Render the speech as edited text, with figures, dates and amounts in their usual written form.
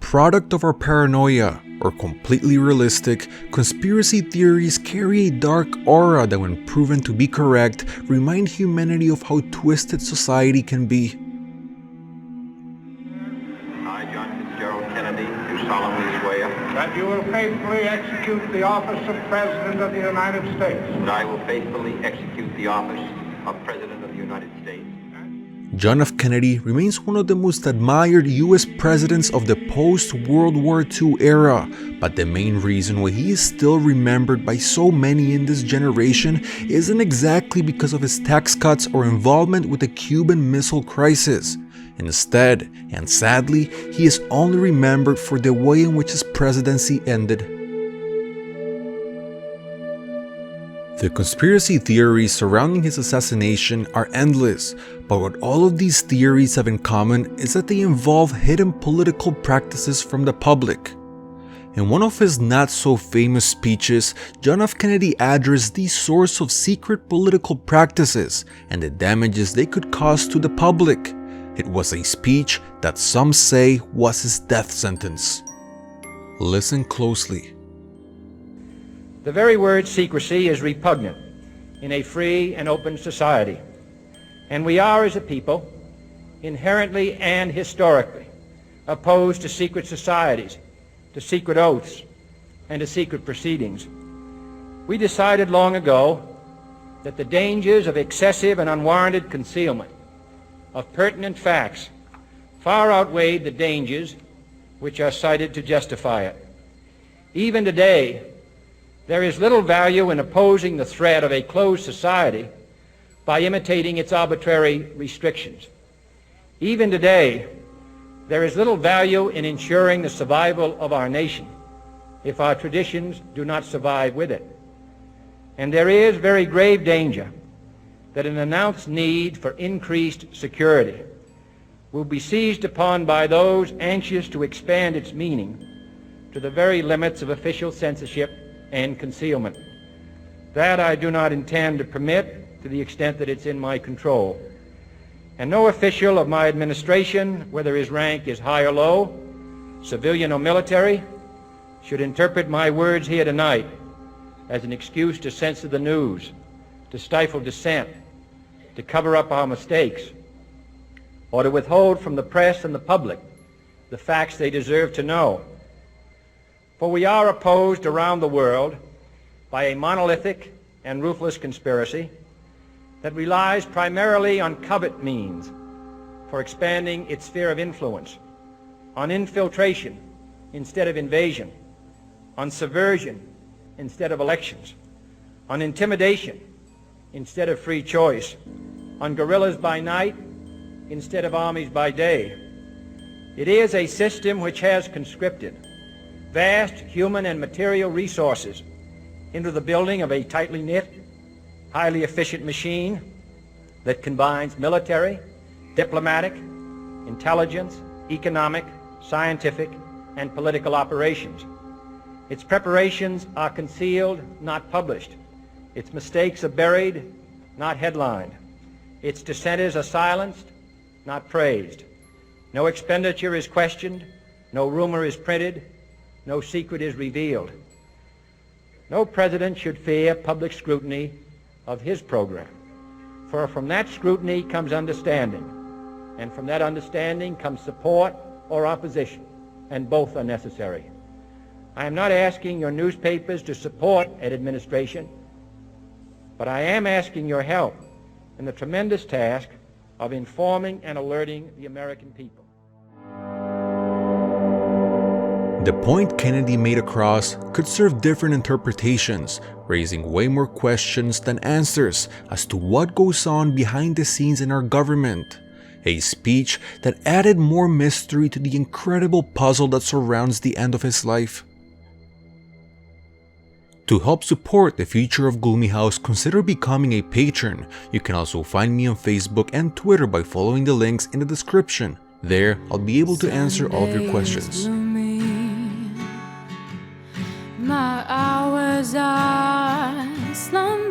product of our paranoia, or completely realistic, conspiracy theories carry a dark aura that, when proven to be correct, remind humanity of how twisted society can be. I, John Kennedy, do solemnly swear that you will faithfully execute the office of President of the United States. that I will faithfully execute the office of President of the United States. John F. Kennedy remains one of the most admired US presidents of the post-World War II era, but the main reason why he is still remembered by so many in this generation isn't exactly because of his tax cuts or involvement with the Cuban Missile Crisis. Instead, and sadly, he is only remembered for the way in which his presidency ended. The conspiracy theories surrounding his assassination are endless, but what all of these theories have in common is that they involve hidden political practices from the public. In one of his not-so-famous speeches, John F. Kennedy addressed these sorts of secret political practices and the damages they could cause to the public. It was a speech that some say was his death sentence. Listen closely. The very word secrecy is repugnant in a free and open society, and we are, as a people, inherently and historically opposed to secret societies, to secret oaths, and to secret proceedings. We decided long ago that the dangers of excessive and unwarranted concealment of pertinent facts far outweighed the dangers which are cited to justify it. Even today, there is little value in opposing the threat of a closed society by imitating its arbitrary restrictions. Even today, there is little value in ensuring the survival of our nation if our traditions do not survive with it. And there is very grave danger that an announced need for increased security will be seized upon by those anxious to expand its meaning to the very limits of official censorship and concealment. That I do not intend to permit to the extent that it's in my control. And no official of my administration, whether his rank is high or low, civilian or military, should interpret my words here tonight as an excuse to censor the news, to stifle dissent, to cover up our mistakes, or to withhold from the press and the public the facts they deserve to know. For we are opposed around the world by a monolithic and ruthless conspiracy that relies primarily on covert means for expanding its sphere of influence, on infiltration instead of invasion, on subversion instead of elections, on intimidation instead of free choice, on guerrillas by night instead of armies by day. It is a system which has conscripted vast human and material resources into the building of a tightly knit, highly efficient machine that combines military, diplomatic, intelligence, economic, scientific, and political operations. Its preparations are concealed, not published. Its mistakes are buried, not headlined. Its dissenters are silenced, not praised. No expenditure is questioned, no rumor is printed, no secret is revealed. No president should fear public scrutiny of his program, for from that scrutiny comes understanding, and from that understanding comes support or opposition, and both are necessary. I am not asking your newspapers to support an administration, but I am asking your help in the tremendous task of informing and alerting the American people. The point Kennedy made across could serve different interpretations, raising way more questions than answers as to what goes on behind the scenes in our government. A speech that added more mystery to the incredible puzzle that surrounds the end of his life. To help support the future of Gloomy House, consider becoming a patron. You can also find me on Facebook and Twitter by following the links in the description. There, I'll be able to answer all of your questions. My hours are slumbering.